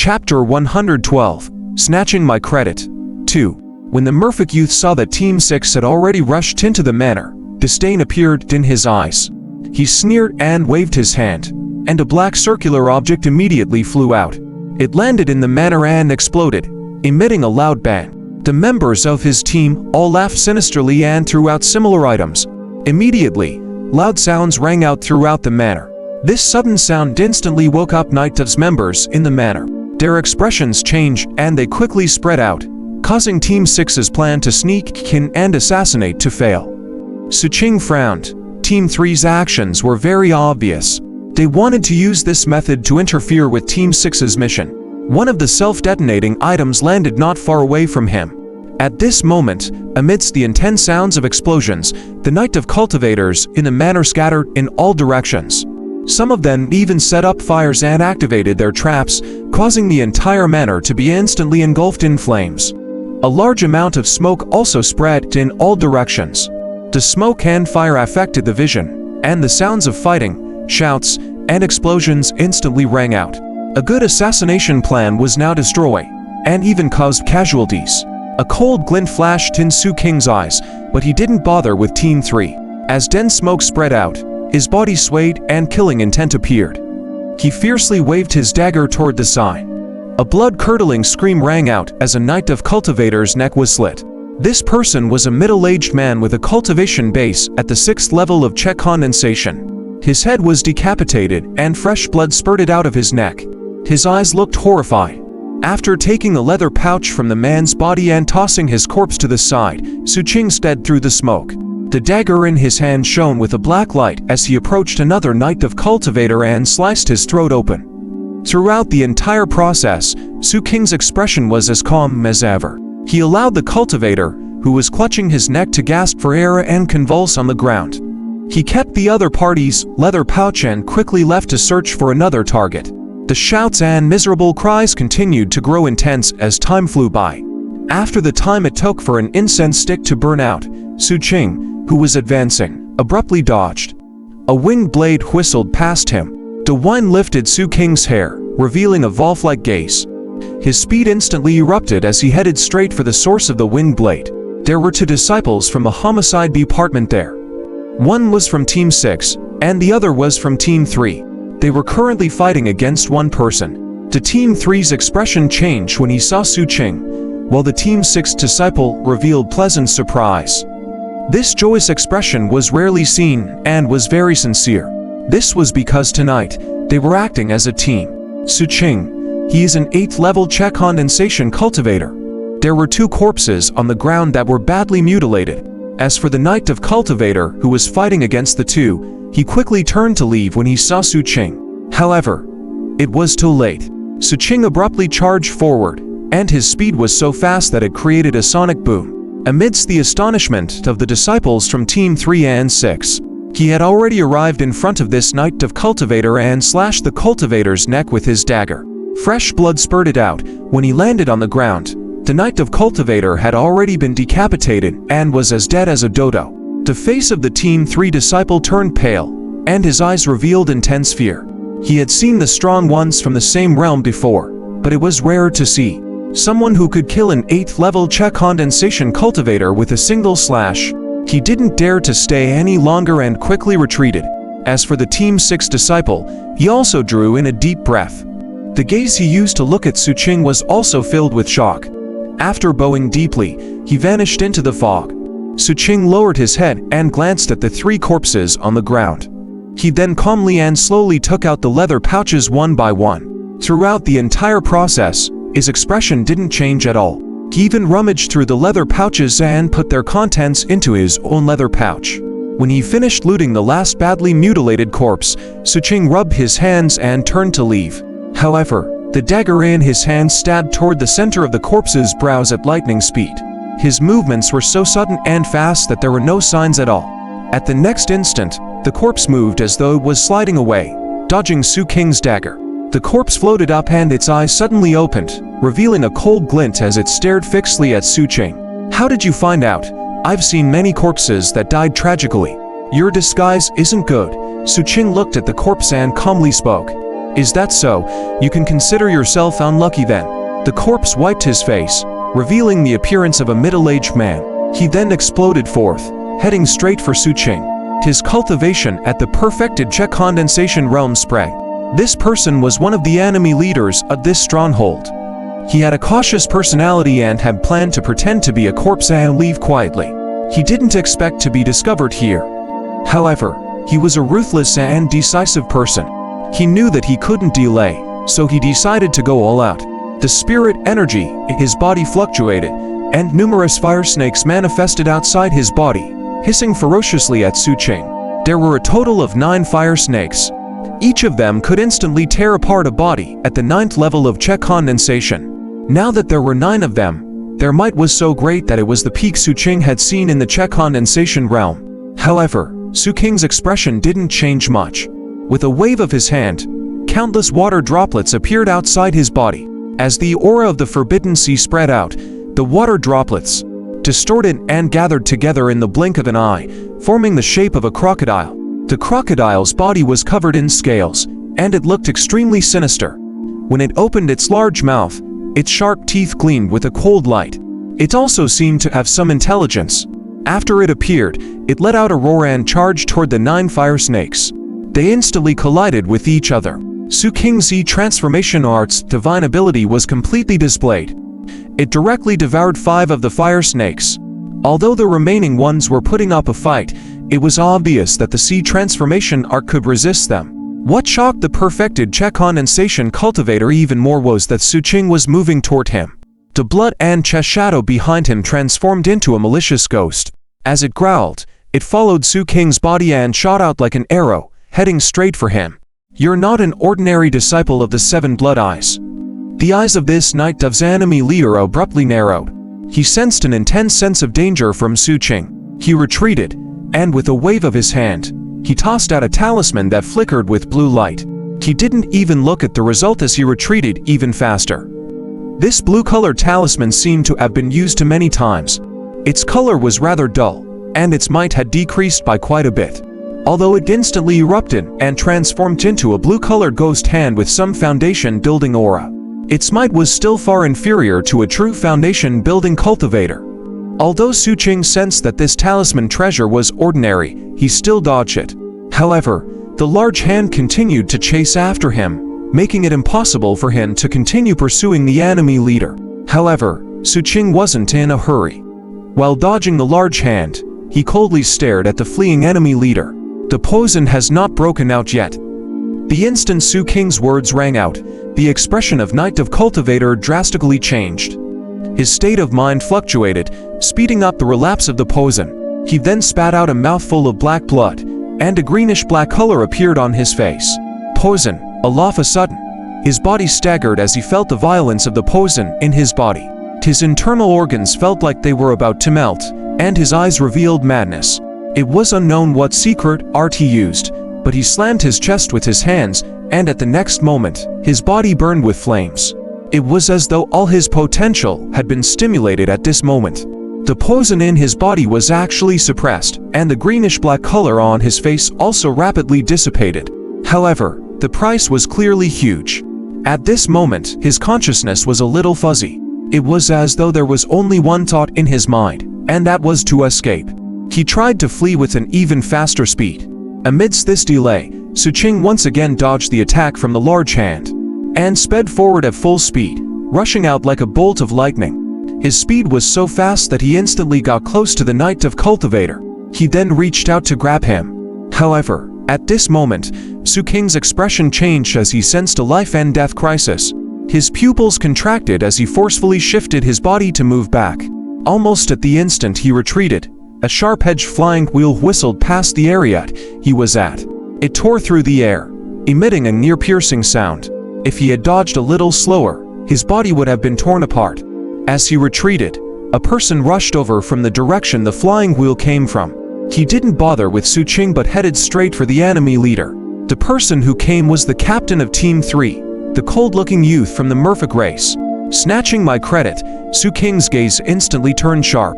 Chapter 112, Snatching My Credit. 2. When the merfolk youth saw that Team 6 had already rushed into the manor, disdain appeared in his eyes. He sneered and waved his hand, and a black circular object immediately flew out. It landed in the manor and exploded, emitting a loud bang. The members of his team all laughed sinisterly and threw out similar items. Immediately, loud sounds rang out throughout the manor. This sudden sound instantly woke up Night Of's members in the manor. Their expressions changed and they quickly spread out, causing Team 6's plan to sneak in and assassinate to fail. Xu Qing frowned. Team 3's actions were very obvious. They wanted to use this method to interfere with Team 6's mission. One of the self-detonating items landed not far away from him. At this moment, amidst the intense sounds of explosions, the Night of cultivators in the manor scattered in all directions. Some of them even set up fires and activated their traps, causing the entire manor to be instantly engulfed in flames. A large amount of smoke also spread in all directions. The smoke and fire affected the vision, and the sounds of fighting, shouts, and explosions instantly rang out. A good assassination plan was now destroyed, and even caused casualties. A cold glint flashed in Xu Qing's eyes, but he didn't bother with Team 3. As dense smoke spread out, his body swayed and killing intent appeared. He fiercely waved his dagger toward the side. A blood-curdling scream rang out as a Night of cultivator's neck was slit. This person was a middle-aged man with a cultivation base at the 6th level of check condensation. His head was decapitated and fresh blood spurted out of his neck. His eyes looked horrified. After taking a leather pouch from the man's body and tossing his corpse to the side, Xu Qing sped through the smoke. The dagger in his hand shone with a black light as he approached another Night of cultivator and sliced his throat open. Throughout the entire process, Xu Qing's expression was as calm as ever. He allowed the cultivator, who was clutching his neck, to gasp for air and convulse on the ground. He kept the other party's leather pouch and quickly left to search for another target. The shouts and miserable cries continued to grow intense as time flew by. After the time it took for an incense stick to burn out, Xu Qing, who was advancing, abruptly dodged. A winged blade whistled past him. The wind lifted Xu Qing's hair, revealing a valve-like gaze. His speed instantly erupted as he headed straight for the source of the winged blade. There were 2 disciples from the homicide department there. One was from Team 6, and the other was from Team 3. They were currently fighting against one person. The Team 3's expression changed when he saw Xu Qing, while the Team 6 disciple revealed pleasant surprise. This joyous expression was rarely seen and was very sincere. This was because tonight, they were acting as a team. Xu Qing, he is an 8th level check condensation cultivator. There were 2 corpses on the ground that were badly mutilated. As for the Night of cultivator who was fighting against the 2, he quickly turned to leave when he saw Xu Qing. However, it was too late. Xu Qing abruptly charged forward, and his speed was so fast that it created a sonic boom. Amidst the astonishment of the disciples from Team 3 and 6, he had already arrived in front of this Night of cultivator and slashed the cultivator's neck with his dagger. Fresh blood spurted out when he landed on the ground. The Night of cultivator had already been decapitated and was as dead as a dodo. The face of the Team 3 disciple turned pale, and his eyes revealed intense fear. He had seen the strong ones from the same realm before, but it was rare to see someone who could kill an 8th level check condensation cultivator with a single slash. He didn't dare to stay any longer and quickly retreated. As for the Team 6 disciple, he also drew in a deep breath. The gaze he used to look at Xu Qing was also filled with shock. After bowing deeply, he vanished into the fog. Xu Qing lowered his head and glanced at the 3 corpses on the ground. He then calmly and slowly took out the leather pouches one by one. Throughout the entire process, his expression didn't change at all. He even rummaged through the leather pouches and put their contents into his own leather pouch. When he finished looting the last badly mutilated corpse, Xu Qing rubbed his hands and turned to leave. However, the dagger in his hand stabbed toward the center of the corpse's brows at lightning speed. His movements were so sudden and fast that there were no signs at all. At the next instant, the corpse moved as though it was sliding away, dodging Xu Qing's dagger. The corpse floated up and its eyes suddenly opened, revealing a cold glint as it stared fixedly at Xu Qing. "How did you find out? I've seen many corpses that died tragically. Your disguise isn't good." Xu Qing looked at the corpse and calmly spoke. Is that so? You can consider yourself unlucky then. The corpse wiped his face, revealing the appearance of a middle-aged man. He then exploded forth, heading straight for Xu Qing. His cultivation at the perfected Che condensation realm sprang. This person was one of the enemy leaders of this stronghold. He had a cautious personality and had planned to pretend to be a corpse and leave quietly. He didn't expect to be discovered here. However, he was a ruthless and decisive person. He knew that he couldn't delay, so he decided to go all out. The spirit energy in his body fluctuated, and numerous fire snakes manifested outside his body, hissing ferociously at Xu Qing. There were a total of 9 fire snakes. Each of them could instantly tear apart a body at the 9th level of Che condensation. Now that there were 9 of them, their might was so great that it was the peak Xu Qing had seen in the Che condensation realm. However, Xu Qing's expression didn't change much. With a wave of his hand, countless water droplets appeared outside his body. As the aura of the Forbidden Sea spread out, the water droplets distorted and gathered together in the blink of an eye, forming the shape of a crocodile. The crocodile's body was covered in scales, and it looked extremely sinister. When it opened its large mouth, its sharp teeth gleamed with a cold light. It also seemed to have some intelligence. After it appeared, it let out a roar and charged toward the 9 fire snakes. They instantly collided with each other. Xu Qing's transformation art's divine ability was completely displayed. It directly devoured 5 of the fire snakes. Although the remaining ones were putting up a fight, it was obvious that the sea transformation art could resist them. What shocked the perfected Che condensation cultivator even more was that Xu Qing was moving toward him. The blood and Che shadow behind him transformed into a malicious ghost. As it growled, it followed Xu Qing's body and shot out like an arrow, heading straight for him. You're not an ordinary disciple of the 7 blood eyes. The eyes of this night dove's enemy leader abruptly narrowed. He sensed an intense sense of danger from Xu Qing. He retreated, and with a wave of his hand, he tossed out a talisman that flickered with blue light. He didn't even look at the result as he retreated even faster. This blue-colored talisman seemed to have been used many times. Its color was rather dull, and its might had decreased by quite a bit. Although it instantly erupted and transformed into a blue-colored ghost hand with some foundation-building aura. Its might was still far inferior to a true foundation-building cultivator. Although Xu Qing sensed that this talisman treasure was ordinary, he still dodged it. However, the large hand continued to chase after him, making it impossible for him to continue pursuing the enemy leader. However, Xu Qing wasn't in a hurry. While dodging the large hand, he coldly stared at the fleeing enemy leader. The poison has not broken out yet. The instant Xu Qing's words rang out, the expression of Knight of Cultivator drastically changed. His state of mind fluctuated, speeding up the relapse of the poison. He then spat out a mouthful of black blood, and a greenish-black color appeared on his face. Poison, all of a sudden. His body staggered as he felt the violence of the poison in his body. His internal organs felt like they were about to melt, and his eyes revealed madness. It was unknown what secret art he used, but he slammed his chest with his hands, and at the next moment, his body burned with flames. It was as though all his potential had been stimulated at this moment. The poison in his body was actually suppressed, and the greenish-black color on his face also rapidly dissipated. However, the price was clearly huge. At this moment, his consciousness was a little fuzzy. It was as though there was only one thought in his mind, and that was to escape. He tried to flee with an even faster speed. Amidst this delay, Xu Qing once again dodged the attack from the large hand, and sped forward at full speed, rushing out like a bolt of lightning. His speed was so fast that he instantly got close to the Knight of Cultivator. He then reached out to grab him. However, at this moment, Xu Qing's expression changed as he sensed a life and death crisis. His pupils contracted as he forcefully shifted his body to move back. Almost at the instant he retreated, a sharp-edged flying wheel whistled past the area he was at. It tore through the air, emitting a near-piercing sound. If he had dodged a little slower, his body would have been torn apart. As he retreated, a person rushed over from the direction the flying wheel came from. He didn't bother with Xu Qing but headed straight for the enemy leader. The person who came was the captain of Team 3, the cold-looking youth from the merfolk race. Snatching my credit, Xu Qing's gaze instantly turned sharp.